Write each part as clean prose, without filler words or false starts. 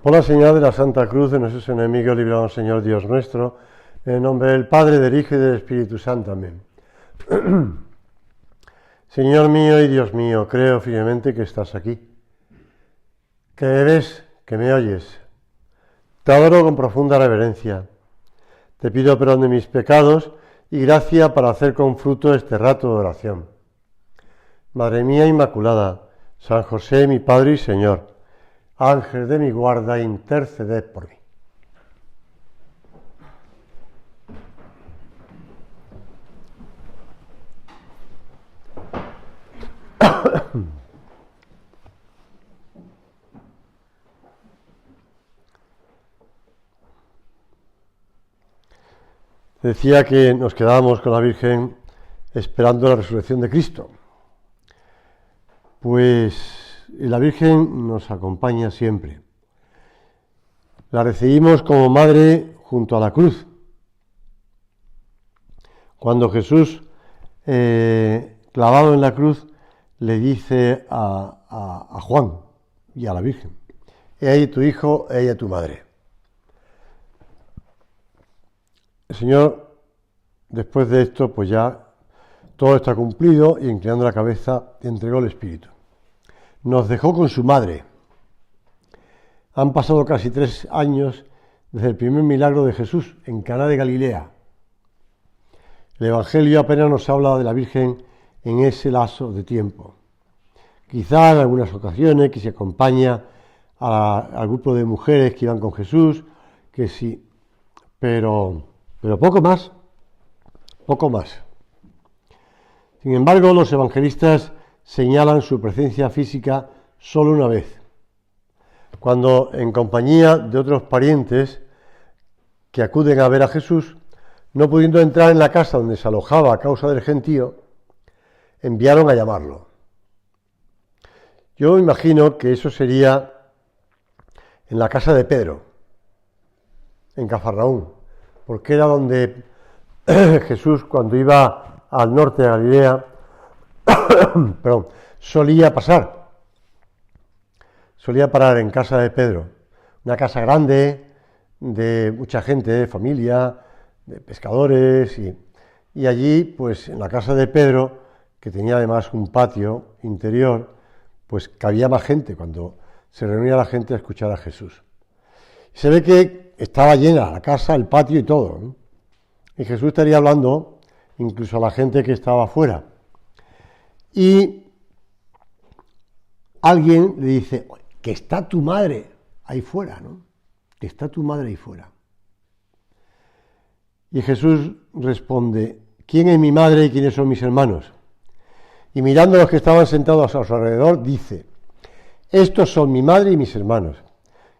Por la señal de la Santa Cruz de nuestros enemigos, líbranos, Señor Dios nuestro, en el nombre del Padre, del Hijo y del Espíritu Santo. Amén. Señor mío y Dios mío, creo firmemente que estás aquí, que me ves, que me oyes. Te adoro con profunda reverencia. Te pido perdón de mis pecados y gracia para hacer con fruto este rato de oración. Madre mía Inmaculada, San José, mi Padre y Señor, Ángel de mi guarda, interceded por mí. Decía que nos quedábamos con la Virgen esperando la resurrección de Cristo. Pues la Virgen nos acompaña siempre. La recibimos como madre junto a la cruz. Cuando Jesús, clavado en la cruz, le dice a Juan y a la Virgen: he ahí tu hijo, he ahí tu madre. El Señor, después de esto, pues ya todo está cumplido, y inclinando la cabeza entregó el Espíritu. Nos dejó con su madre. Han pasado casi 3 años desde el primer milagro de Jesús en Caná de Galilea. El Evangelio apenas nos habla de la Virgen en ese lapso de tiempo. Quizá en algunas ocasiones que se acompaña al grupo de mujeres que iban con Jesús, que sí, pero poco más. Sin embargo, los evangelistas señalan su presencia física solo una vez, cuando en compañía de otros parientes que acuden a ver a Jesús, no pudiendo entrar en la casa donde se alojaba a causa del gentío, enviaron a llamarlo. Yo imagino que eso sería en la casa de Pedro, en Cafarnaúm, porque era donde Jesús, cuando iba al norte de Galilea, solía parar en casa de Pedro, una casa grande, de mucha gente, de familia, de pescadores, y allí, pues en la casa de Pedro, que tenía además un patio interior, pues cabía más gente cuando se reunía la gente a escuchar a Jesús. Se ve que estaba llena la casa, el patio y todo, ¿no? Y Jesús estaría hablando incluso a la gente que estaba afuera. Y alguien le dice: que está tu madre ahí fuera, ¿no? Que está tu madre ahí fuera. Y Jesús responde: ¿quién es mi madre y quiénes son mis hermanos? Y mirando a los que estaban sentados a su alrededor, dice: estos son mi madre y mis hermanos.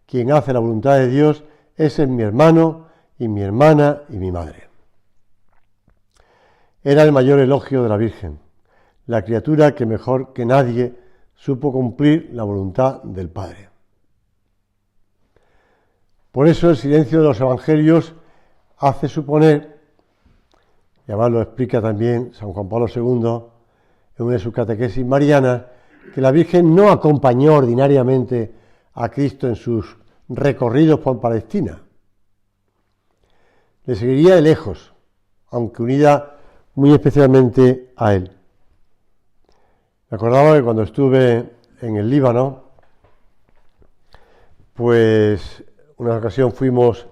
Quien hace la voluntad de Dios, ese es mi hermano y mi hermana y mi madre. Era el mayor elogio de la Virgen, la criatura que mejor que nadie supo cumplir la voluntad del Padre. Por eso el silencio de los evangelios hace suponer, y además lo explica también San Juan Pablo II en una de sus catequesis marianas, que la Virgen no acompañó ordinariamente a Cristo en sus recorridos por Palestina. Le seguiría de lejos, aunque unida muy especialmente a él. Me acordaba que cuando estuve en el Líbano, pues una ocasión fuimos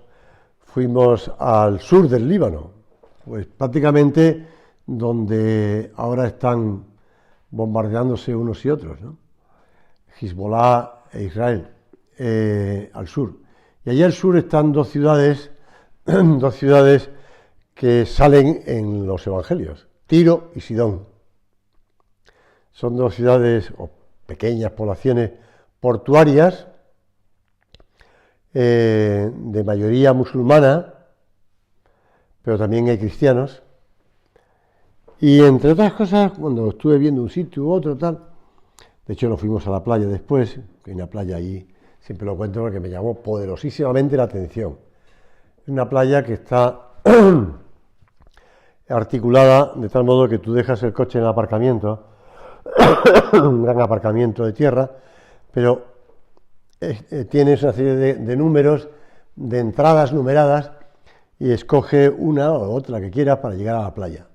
al sur del Líbano, pues prácticamente donde ahora están bombardeándose unos y otros, ¿no? Hezbollah e Israel, al sur. Y allí al sur están dos ciudades que salen en los evangelios: Tiro y Sidón. Son 2 ciudades o pequeñas poblaciones portuarias de mayoría musulmana, pero también hay cristianos. Y entre otras cosas, cuando estuve viendo un sitio u otro, tal, de hecho nos fuimos a la playa después, que hay una playa allí, siempre lo cuento porque me llamó poderosísimamente la atención. Es una playa que está articulada de tal modo que tú dejas el coche en el aparcamiento, un gran aparcamiento de tierra, pero tienes una serie de números, de entradas numeradas, y escoge una o otra que quieras para llegar a la playa.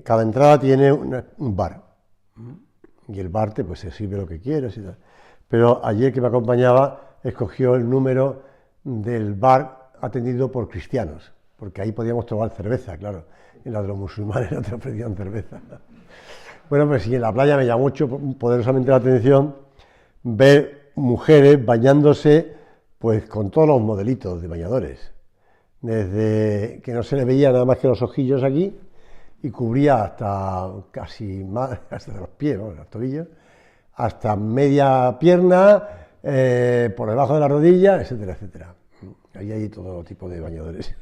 Cada entrada tiene un bar, y el bar pues, se sirve lo que quieras y tal. Pero ayer que me acompañaba escogió el número del bar atendido por cristianos, porque ahí podíamos tomar cerveza, claro. En la de los musulmanes no te ofrecían cerveza. Bueno, pues sí, en la playa me llamó mucho poderosamente la atención ver mujeres bañándose pues con todos los modelitos de bañadores. Desde que no se le veía nada más que los ojillos aquí y cubría hasta casi más, hasta los pies, ¿no? Los tobillos, hasta media pierna, por debajo de la rodilla, etcétera, etcétera. Ahí hay todo tipo de bañadores.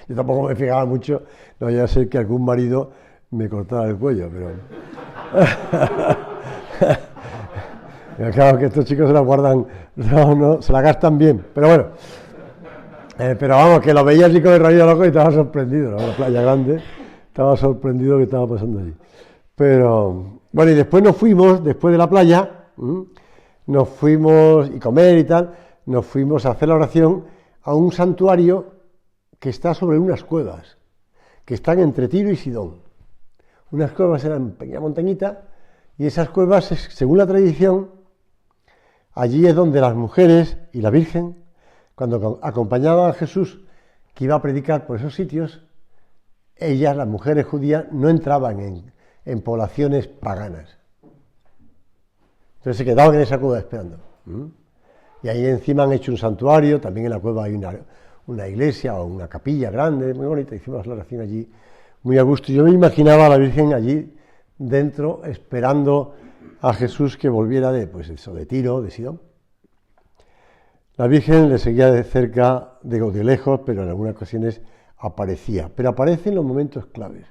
Yo tampoco me fijaba mucho, no vaya a ser que algún marido me cortara el cuello, pero... Claro que estos chicos se la guardan, no, se la gastan bien, pero bueno. Pero vamos, que lo veía así con el rayo loco y estaba sorprendido, ¿no? La playa grande, estaba sorprendido de que estaba pasando allí. Pero, bueno, y después nos fuimos, después de la playa, nos fuimos, y comer y tal, nos fuimos a hacer la oración a un santuario que está sobre unas cuevas, que están entre Tiro y Sidón. Unas cuevas eran pequeña montañita, y esas cuevas, según la tradición, allí es donde las mujeres y la Virgen, cuando acompañaban a Jesús, que iba a predicar por esos sitios, ellas, las mujeres judías, no entraban en poblaciones paganas. Entonces se quedaban en esa cueva esperando. Y ahí encima han hecho un santuario, también en la cueva hay una iglesia o una capilla grande, muy bonita, hicimos la oración allí, muy a gusto. Yo me imaginaba a la Virgen allí dentro, esperando a Jesús que volviera de Tiro, de Sidón. La Virgen le seguía de cerca, de lejos, pero en algunas ocasiones aparecía. Pero aparece en los momentos claves.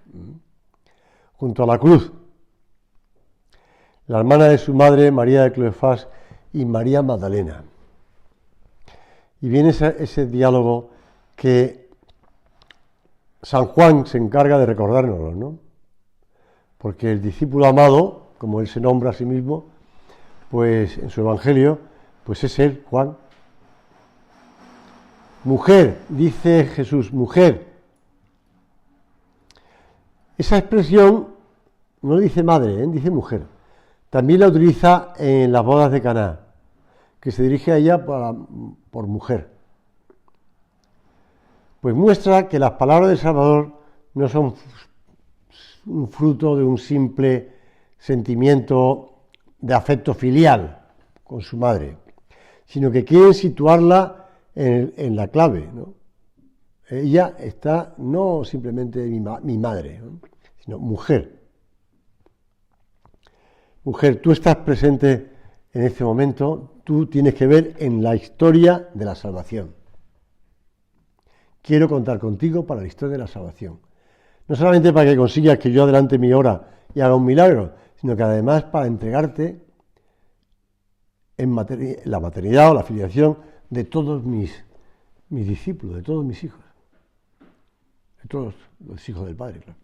Junto a la cruz, la hermana de su madre, María de Cleofás, y María Magdalena. Y viene ese diálogo que San Juan se encarga de recordárnoslo, ¿no? Porque el discípulo amado, como él se nombra a sí mismo, pues en su evangelio, pues es él, Juan. Mujer, dice Jesús, mujer. Esa expresión no dice madre, dice mujer. También la utiliza en las bodas de Caná, que se dirige a ella por mujer. Pues muestra que las palabras del Salvador no son un fruto de un simple sentimiento de afecto filial con su madre, sino que quieren situarla en la clave, ¿no? Ella está no simplemente mi madre, ¿no? Sino mujer. Mujer, tú estás presente en este momento, tú tienes que ver en la historia de la salvación. Quiero contar contigo para la historia de la salvación. No solamente para que consigas que yo adelante mi hora y haga un milagro, sino que además para entregarte la maternidad o la filiación de todos mis discípulos, de todos mis hijos, de todos los hijos del Padre, claro.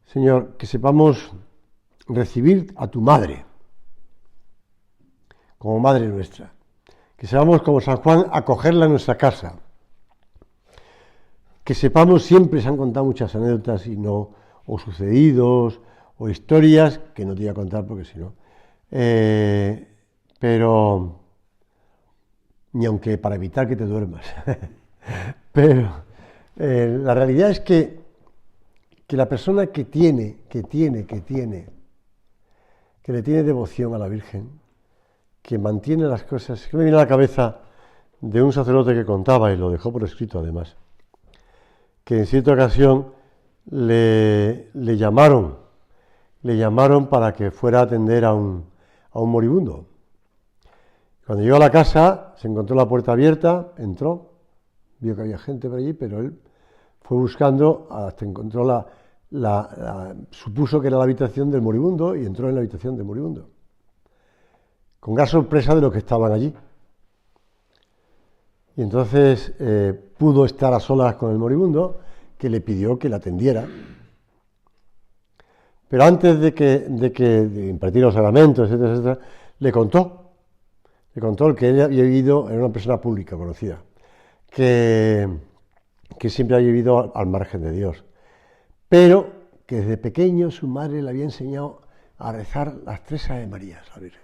Señor, que sepamos recibir a tu madre como madre nuestra, que sepamos como San Juan acogerla en nuestra casa, que sepamos, siempre se han contado muchas anécdotas o sucedidos o historias que no te voy a contar porque si no, pero ni aunque para evitar que te duermas. Pero la realidad es que la persona que le tiene devoción a la Virgen, que mantiene las cosas, que me viene a la cabeza de un sacerdote que contaba, y lo dejó por escrito además, que en cierta ocasión le llamaron para que fuera a atender a un moribundo. Cuando llegó a la casa, se encontró la puerta abierta, entró, vio que había gente por allí, pero él fue buscando hasta encontró supuso que era la habitación del moribundo y entró en la habitación del moribundo, con gran sorpresa de los que estaban allí. Y entonces pudo estar a solas con el moribundo, que le pidió que la atendiera. Pero antes de impartir los sacramentos, etcétera, etcétera, le contó le contó el que él había vivido, era una persona pública, conocida, que siempre había vivido al margen de Dios, pero que desde pequeño su madre le había enseñado a rezar las 3 Ave Marías a la Virgen.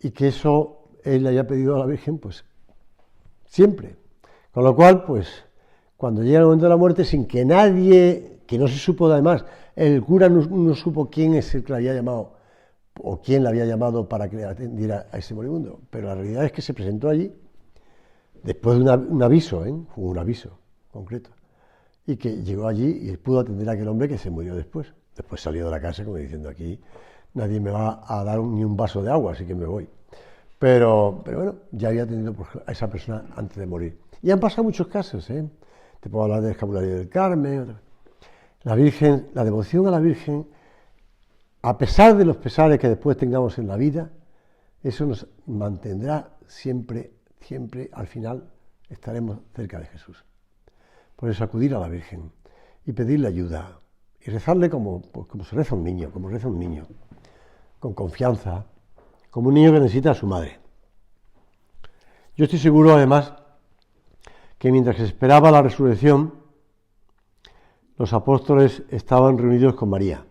Y que eso él le había pedido a la Virgen, pues, siempre. Con lo cual, pues, cuando llega el momento de la muerte, sin que nadie, que no se supo además, el cura no supo quién es el que le había llamado, o quién le había llamado para que le atendiera a ese moribundo, pero la realidad es que se presentó allí, después de un aviso, fue un aviso concreto, y que llegó allí y pudo atender a aquel hombre que se murió después. Después salió de la casa como diciendo, aquí nadie me va a dar ni un vaso de agua, así que me voy. Pero bueno, ya había atendido a esa persona antes de morir. Y han pasado muchos casos, Te puedo hablar del escapulario del Carmen. La Virgen, la devoción a la Virgen, a pesar de los pesares que después tengamos en la vida, eso nos mantendrá siempre, siempre, al final, estaremos cerca de Jesús. Por eso acudir a la Virgen y pedirle ayuda y rezarle como se reza un niño, como reza un niño, con confianza, como un niño que necesita a su madre. Yo estoy seguro, además, que mientras se esperaba la resurrección, los apóstoles estaban reunidos con María,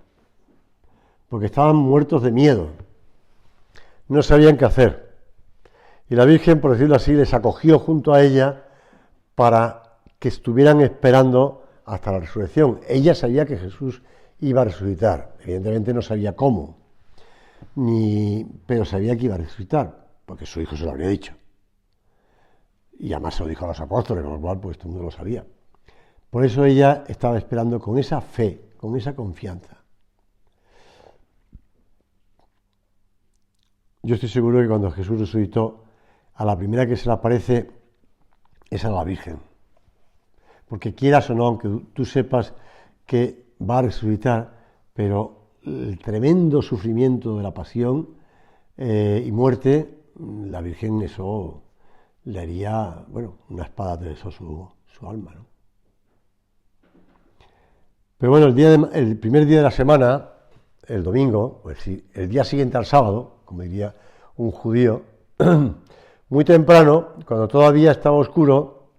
porque estaban muertos de miedo, no sabían qué hacer. Y la Virgen, por decirlo así, les acogió junto a ella para que estuvieran esperando hasta la resurrección. Ella sabía que Jesús iba a resucitar, evidentemente no sabía cómo, pero sabía que iba a resucitar, porque su hijo se lo habría dicho. Y además se lo dijo a los apóstoles, con lo cual pues todo el mundo lo sabía. Por eso ella estaba esperando con esa fe, con esa confianza. Yo estoy seguro que cuando Jesús resucitó, a la primera que se le aparece es a la Virgen. Porque quieras o no, aunque tú sepas que va a resucitar, pero el tremendo sufrimiento de la pasión y muerte, la Virgen eso le haría, una espada atravesó su alma, ¿no? Pero bueno, el primer día de la semana, el domingo, pues sí, el día siguiente al sábado, como diría un judío, muy temprano, cuando todavía estaba oscuro,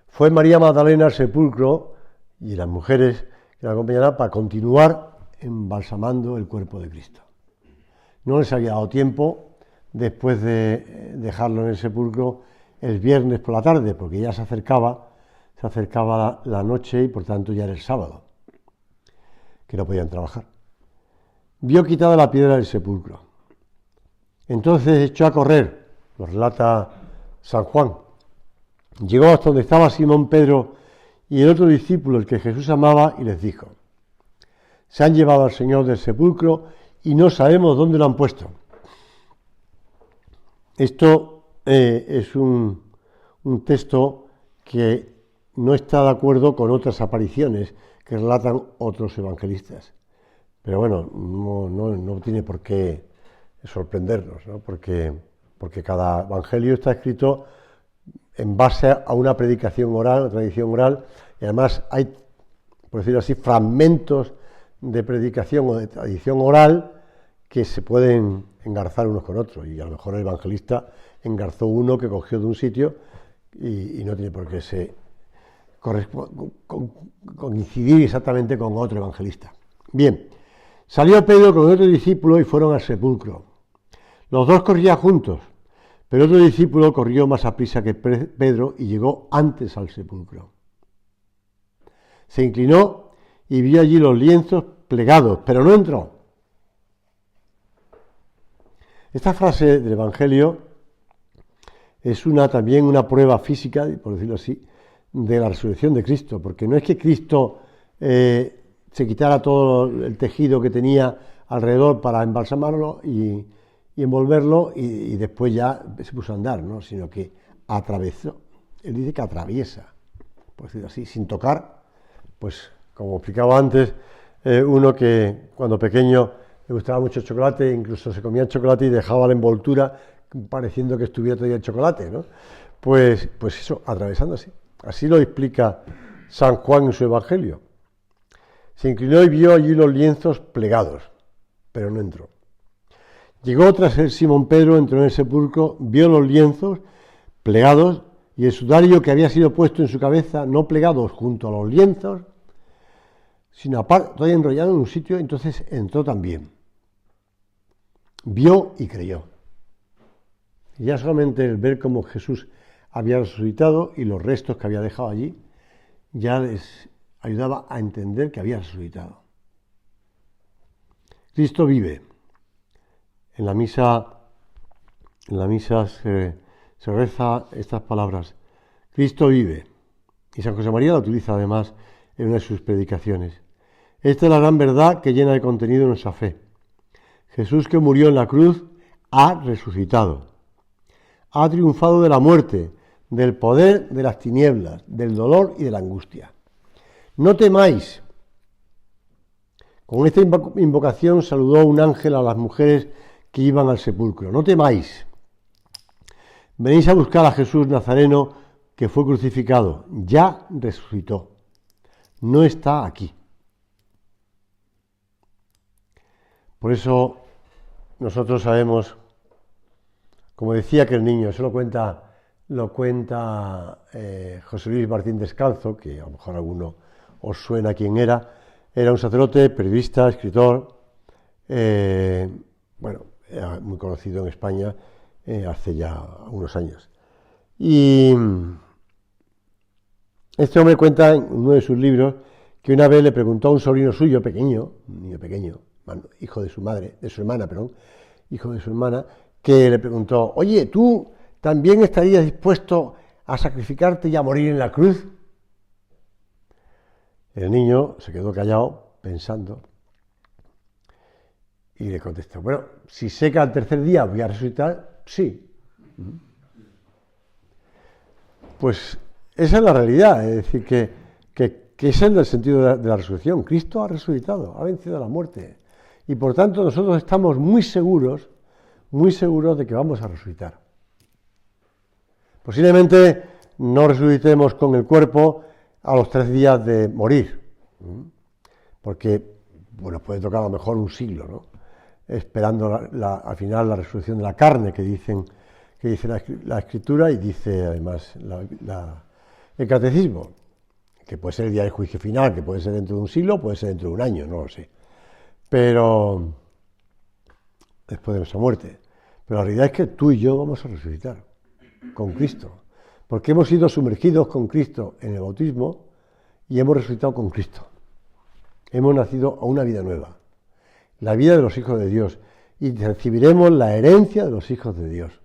fue María Magdalena al sepulcro y las mujeres que la acompañaron para continuar embalsamando el cuerpo de Cristo. No les había dado tiempo, después de dejarlo en el sepulcro, el viernes por la tarde, porque ya se acercaba la noche y por tanto ya era el sábado, que no podían trabajar. Vio quitada la piedra del sepulcro. Entonces echó a correr, lo relata San Juan. Llegó hasta donde estaba Simón Pedro y el otro discípulo, el que Jesús amaba, y les dijo: se han llevado al Señor del sepulcro y no sabemos dónde lo han puesto. Esto es un texto que no está de acuerdo con otras apariciones que relatan otros evangelistas. Pero bueno, no tiene por qué sorprendernos, ¿no? Porque cada evangelio está escrito en base a una predicación oral, una tradición oral, y además hay, por decirlo así, fragmentos de predicación o de tradición oral que se pueden engarzar unos con otros, y a lo mejor el evangelista engarzó uno que cogió de un sitio y no tiene por qué coincidir exactamente con otro evangelista. Bien, salió Pedro con otro discípulo y fueron al sepulcro. Los dos corrían juntos, pero otro discípulo corrió más aprisa que Pedro y llegó antes al sepulcro. Se inclinó y vio allí los lienzos plegados, pero no entró. Esta frase del Evangelio es también una prueba física, por decirlo así, de la resurrección de Cristo, porque no es que Cristo se quitara todo el tejido que tenía alrededor para embalsamarlo y envolverlo y después ya se puso a andar, ¿no? Sino que atravesó. Él dice que atraviesa, por decirlo así, sin tocar. Pues como explicaba antes, uno que cuando pequeño le gustaba mucho el chocolate, incluso se comía el chocolate y dejaba la envoltura pareciendo que estuviera todavía el chocolate, ¿no? Pues eso, atravesando así. Así lo explica San Juan en su Evangelio. Se inclinó y vio allí los lienzos plegados, pero no entró. Llegó tras él Simón Pedro, entró en el sepulcro, vio los lienzos plegados y el sudario que había sido puesto en su cabeza, no plegados junto a los lienzos, sino aparte, todavía enrollado en un sitio, entonces entró también. Vio y creyó. Y ya solamente el ver cómo Jesús había resucitado y los restos que había dejado allí, ya les ayudaba a entender que había resucitado. Cristo vive. En la misa se reza estas palabras: Cristo vive. Y San José María la utiliza además en una de sus predicaciones. Esta es la gran verdad que llena de contenido nuestra fe. Jesús, que murió en la cruz, ha resucitado. Ha triunfado de la muerte, del poder de las tinieblas, del dolor y de la angustia. No temáis. Con esta invocación saludó un ángel a las mujeres que iban al sepulcro. No temáis. Venís a buscar a Jesús Nazareno, que fue crucificado. Ya resucitó. No está aquí. Por eso nosotros sabemos, como decía aquel niño, eso lo cuenta José Luis Martín Descalzo, que a lo mejor a alguno os suena quién era un sacerdote, periodista, escritor, era muy conocido en España hace ya unos años. Y este hombre cuenta en uno de sus libros que una vez le preguntó a un sobrino suyo un niño pequeño, hijo de su hermana, que le preguntó: oye, ¿tú también estarías dispuesto a sacrificarte y a morir en la cruz? El niño se quedó callado, pensando, y le contestó: bueno, si sé que al tercer día voy a resucitar, sí. Pues esa es la realidad, es decir, que ese es el sentido de la resurrección. Cristo ha resucitado, ha vencido a la muerte. Y por tanto nosotros estamos muy seguros de que vamos a resucitar. Posiblemente no resucitemos con el cuerpo a los 3 días de morir, porque puede tocar a lo mejor un siglo, ¿no? Esperando al final la resurrección de la carne que dice la Escritura y dice además el Catecismo, que puede ser el día del juicio final, que puede ser dentro de un siglo, puede ser dentro de un año, no lo sé, pero después de nuestra muerte. Pero la realidad es que tú y yo vamos a resucitar con Cristo, porque hemos sido sumergidos con Cristo en el bautismo y hemos resucitado con Cristo. Hemos nacido a una vida nueva, la vida de los hijos de Dios, y recibiremos la herencia de los hijos de Dios.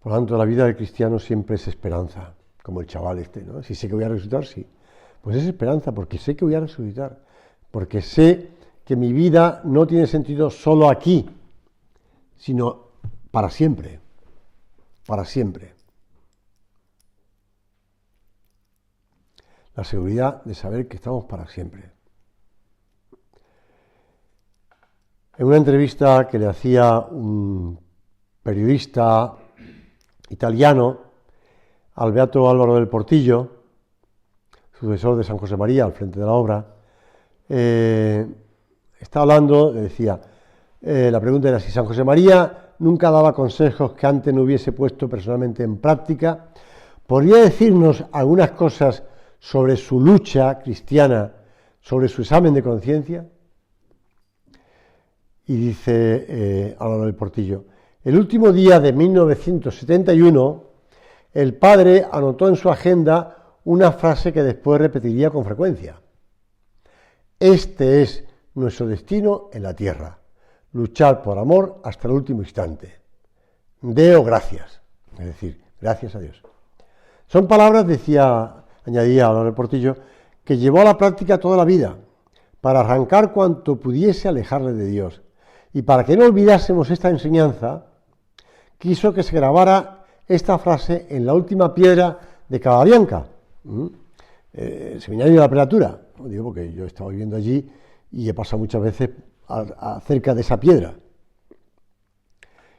Por lo tanto, la vida del cristiano siempre es esperanza, como el chaval ¿no? Si sé que voy a resucitar, sí. Pues es esperanza, porque sé que voy a resucitar, porque sé que mi vida no tiene sentido solo aquí, sino para siempre, para siempre. La seguridad de saber que estamos para siempre. En una entrevista que le hacía un periodista italiano al beato Álvaro del Portillo, sucesor de San José María al frente de la obra, está hablando, le decía, la pregunta era si San José María nunca daba consejos que antes no hubiese puesto personalmente en práctica. ¿Podría decirnos algunas cosas sobre su lucha cristiana, sobre su examen de conciencia? Y dice Álvaro del Portillo: el último día de 1971, el padre anotó en su agenda una frase que después repetiría con frecuencia: este es nuestro destino en la tierra, luchar por amor hasta el último instante. Deo gracias, es decir, gracias a Dios. Son palabras, añadía Álvaro del Portillo, que llevó a la práctica toda la vida, para arrancar cuanto pudiese alejarle de Dios. Y para que no olvidásemos esta enseñanza, quiso que se grabara esta frase en la última piedra de Cababianca, el seminario de la prelatura. Lo digo porque yo he estado viviendo allí y he pasado muchas veces cerca de esa piedra.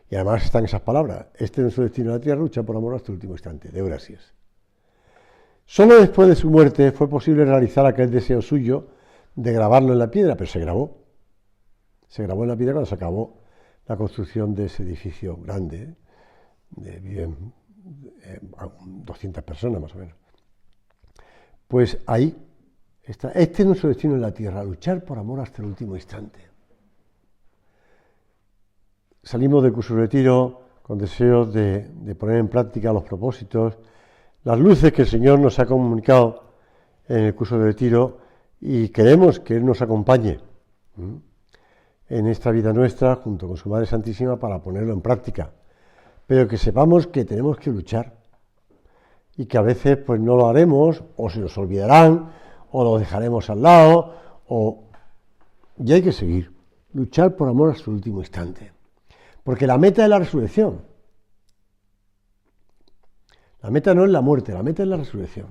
Y además están esas palabras: este es nuestro destino en la tierra, lucha por amor hasta el último instante. Deo gracias. Solo después de su muerte fue posible realizar aquel deseo suyo de grabarlo en la piedra, pero se grabó. Se grabó en la piedra cuando se acabó la construcción de ese edificio grande, viven 200 personas más o menos. Pues ahí está. Este es nuestro destino en la tierra, luchar por amor hasta el último instante. Salimos del curso de retiro con deseos de poner en práctica los propósitos, las luces que el Señor nos ha comunicado en el curso de retiro, y queremos que Él nos acompañe en esta vida nuestra junto con su Madre Santísima para ponerlo en práctica, pero que sepamos que tenemos que luchar y que a veces pues no lo haremos, o se nos olvidarán, o lo dejaremos al lado, y hay que seguir, luchar por amor hasta el último instante, porque la meta es la resurrección. La meta no es la muerte, la meta es la resurrección.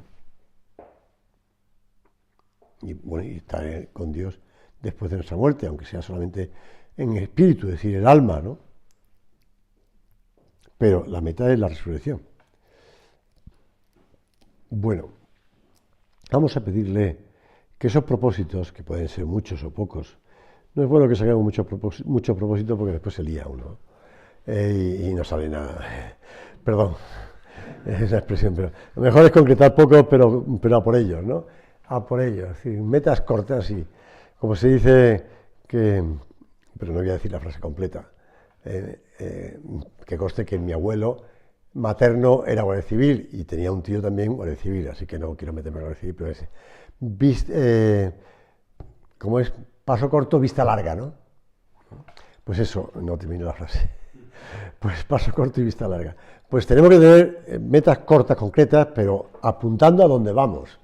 Y bueno, y estar con Dios después de nuestra muerte, aunque sea solamente en espíritu, es decir, el alma, ¿no? Pero la meta es la resurrección. Bueno, vamos a pedirle que esos propósitos, que pueden ser muchos o pocos, no es bueno que saquemos muchos propósitos porque después se lía uno y no sale nada. Perdón, esa expresión, pero lo mejor es concretar poco, pero a por ellos, ¿no? A por ellos, es decir, metas cortas y, como se dice, pero no voy a decir la frase completa, que conste que mi abuelo materno era guardia civil y tenía un tío también guardia civil, así que no quiero meterme en guardia civil, pero como es paso corto, vista larga, ¿no? Pues eso, no termino la frase. Pues paso corto y vista larga. Pues tenemos que tener metas cortas, concretas, pero apuntando a dónde vamos.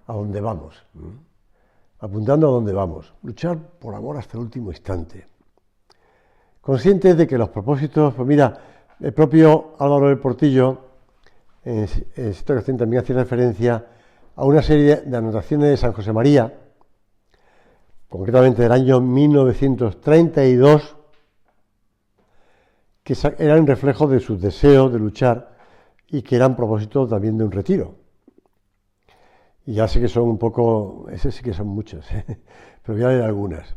A dónde vamos. Apuntando a dónde vamos. Luchar por amor hasta el último instante. Conscientes de que los propósitos, pues mira, el propio Álvaro del Portillo, en esta ocasión también hace referencia a una serie de anotaciones de San José María, concretamente del año 1932, que eran reflejos de sus deseos de luchar y que eran propósitos también de un retiro. Y ya sé que son un poco, ese sí que son muchos, pero voy a leer algunas.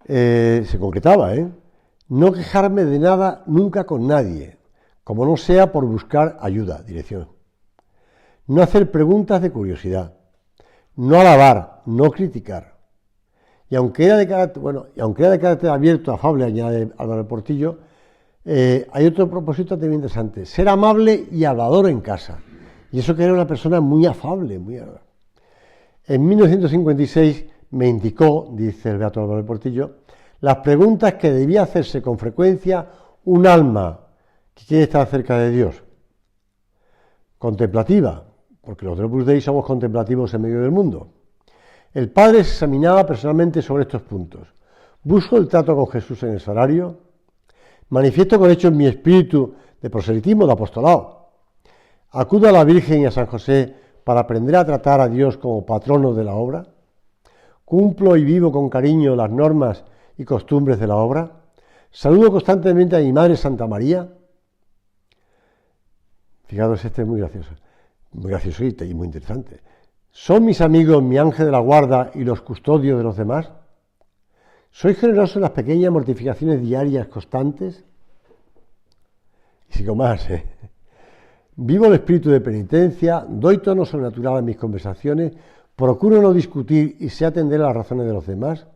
Se concretaba, no quejarme de nada nunca con nadie, como no sea por buscar ayuda, dirección. No hacer preguntas de curiosidad, no alabar, no criticar. Y aunque era de carácter abierto, afable, añade Álvaro Portillo, hay otro propósito también interesante: ser amable y hablador en casa. Y eso que era una persona muy afable, muy agradable. En 1956 me indicó, dice el beato Álvaro Portillo, las preguntas que debía hacerse con frecuencia un alma que quiere estar cerca de Dios. Contemplativa, porque los del Opus Dei somos contemplativos en medio del mundo. El padre se examinaba personalmente sobre estos puntos. ¿Busco el trato con Jesús en el sagrario? ¿Manifiesto con hechos mi espíritu de proselitismo, de apostolado? ¿Acudo a la Virgen y a San José para aprender a tratar a Dios como patrono de la obra? ¿Cumplo y vivo con cariño las normas y costumbres de la obra? ¿Saludo constantemente a mi Madre Santa María? Fijaros, este es muy gracioso y muy interesante. ¿Son mis amigos mi ángel de la guarda y los custodios de los demás? ¿Soy generoso en las pequeñas mortificaciones diarias constantes? Y sigo más, Vivo el espíritu de penitencia, doy tono sobrenatural a mis conversaciones, procuro no discutir y sé atender a las razones de los demás.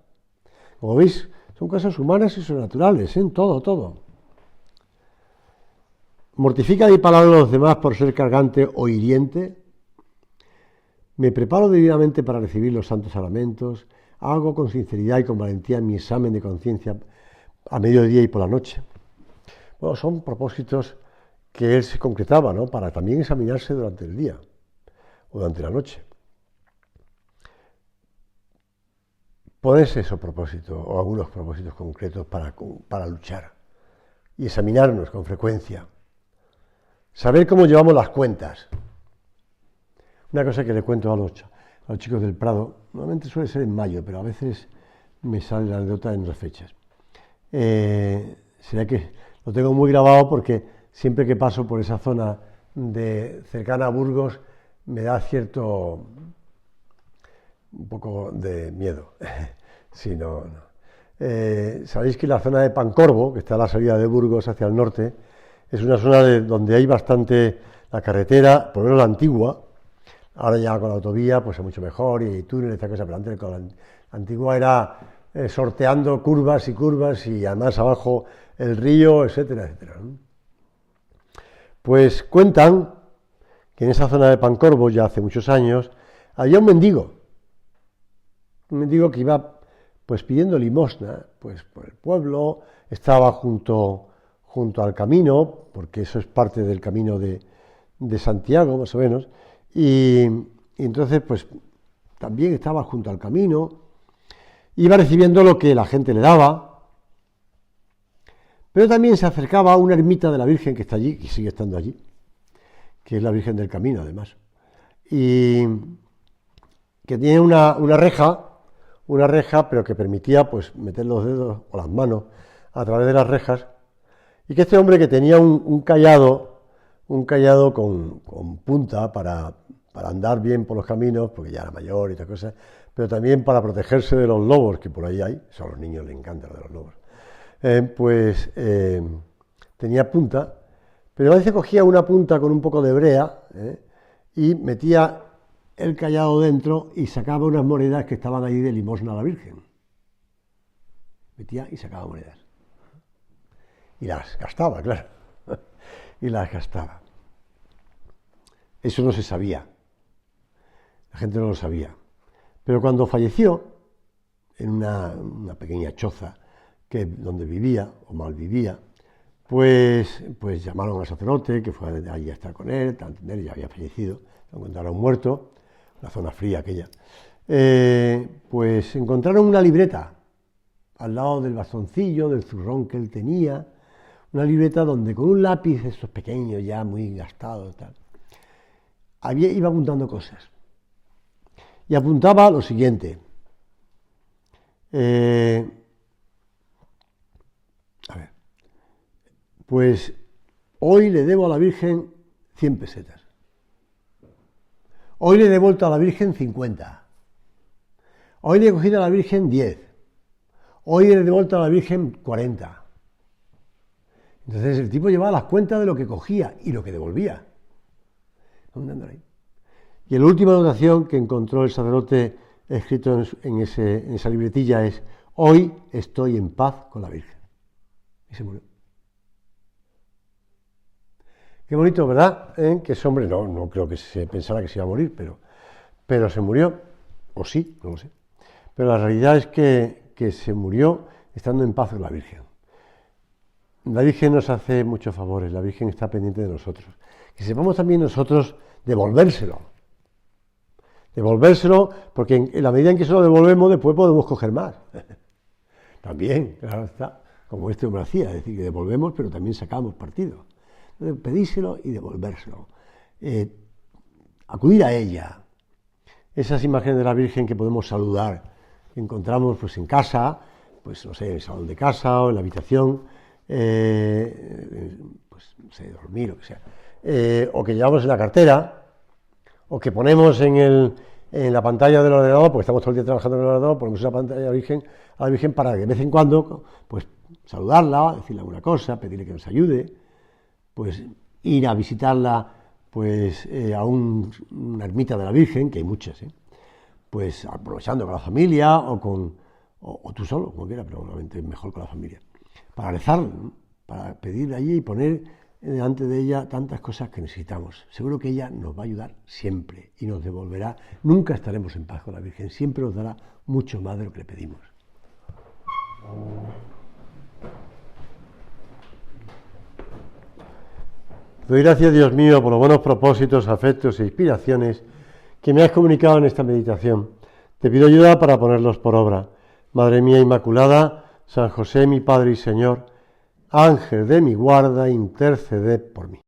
Como veis, son cosas humanas y sobrenaturales, en todo. ¿Mortifica mi palabra a los demás por ser cargante o hiriente? ¿Me preparo debidamente para recibir los santos sacramentos? ¿Hago con sinceridad y con valentía mi examen de conciencia a mediodía y por la noche? Bueno, son propósitos que él se concretaba, ¿no?, para también examinarse durante el día o durante la noche. Ponerse esos propósitos o algunos propósitos concretos para luchar y examinarnos con frecuencia. Saber cómo llevamos las cuentas. Una cosa que le cuento a los chicos del Prado, normalmente suele ser en mayo, pero a veces me sale la anécdota en otras fechas. Será que lo tengo muy grabado porque siempre que paso por esa zona cercana a Burgos me da un poco de miedo. Sí, no, no. Sabéis que la zona de Pancorbo, que está a la salida de Burgos hacia el norte, es una zona donde hay bastante la carretera, por lo menos la antigua. Ahora ya con la autovía pues es mucho mejor y hay túneles, esta cosa, pero antes con la antigua era sorteando curvas y además abajo el río, etcétera, etcétera, ¿no? Pues cuentan que en esa zona de Pancorbo, ya hace muchos años, había un mendigo que iba pues pidiendo limosna pues por el pueblo, estaba junto al camino, porque eso es parte del camino de Santiago, más o menos, y entonces pues también estaba junto al camino, iba recibiendo lo que la gente le daba, pero también se acercaba a una ermita de la Virgen que está allí, y sigue estando allí, que es la Virgen del Camino, además, y que tiene una reja, pero que permitía pues meter los dedos o las manos a través de las rejas, y que este hombre, que tenía un cayado con punta para andar bien por los caminos, porque ya era mayor y estas cosas, pero también para protegerse de los lobos, que por ahí hay, eso a los niños les encanta lo de los lobos, tenía punta, pero a veces cogía una punta con un poco de brea y metía el cayado dentro y sacaba unas monedas que estaban ahí de limosna a la Virgen. Metía y sacaba monedas. Y las gastaba, claro. Y las gastaba. Eso no se sabía. La gente no lo sabía. Pero cuando falleció, en una pequeña choza donde vivía, o mal vivía, pues llamaron al sacerdote, que fue allí a estar con él, él ya había fallecido, lo encontraron muerto, la zona fría aquella. Pues encontraron una libreta al lado del bastoncillo, del zurrón que él tenía, una libreta donde con un lápiz, estos pequeños ya muy gastados, tal, iba apuntando cosas. Y apuntaba lo siguiente. Pues hoy le debo a la Virgen 100 pesetas. Hoy le he devuelto a la Virgen 50. Hoy le he cogido a la Virgen 10. Hoy le he devuelto a la Virgen 40. Entonces el tipo llevaba las cuentas de lo que cogía y lo que devolvía. Y la última anotación que encontró el sacerdote escrito en esa libretilla es: hoy estoy en paz con la Virgen. Y se murió. Qué bonito, ¿verdad? Que ese hombre, no creo que se pensara que se iba a morir, pero se murió, o sí, no lo sé. Pero la realidad es que se murió estando en paz con la Virgen. La Virgen nos hace muchos favores, la Virgen está pendiente de nosotros. Que sepamos también nosotros devolvérselo, porque en la medida en que se lo devolvemos, después podemos coger más. También, claro está, como este hombre hacía, es decir, que devolvemos, pero también sacamos partido. Entonces, pedírselo y devolvérselo. Acudir a ella. Esas imágenes de la Virgen que podemos saludar, que encontramos pues en casa, pues no sé, en el salón de casa o en la habitación, pues no sé, dormir o que sea, o que llevamos en la cartera, o que ponemos en la pantalla del ordenador, porque estamos todo el día trabajando en el ordenador, ponemos una pantalla a la Virgen para que de vez en cuando pues saludarla, decirle alguna cosa, pedirle que nos ayude, pues ir a visitarla pues a una ermita de la Virgen, que hay muchas, pues aprovechando con la familia o tú solo, como quiera, pero obviamente es mejor con la familia, para rezar, ¿no? Para pedirle allí y poner delante de ella tantas cosas que necesitamos. Seguro que ella nos va a ayudar siempre y nos devolverá. Nunca estaremos en paz con la Virgen, siempre nos dará mucho más de lo que le pedimos. Doy gracias, Dios mío, por los buenos propósitos, afectos e inspiraciones que me has comunicado en esta meditación. Te pido ayuda para ponerlos por obra. Madre mía Inmaculada, San José, mi Padre y Señor, Ángel de mi guarda, interceded por mí.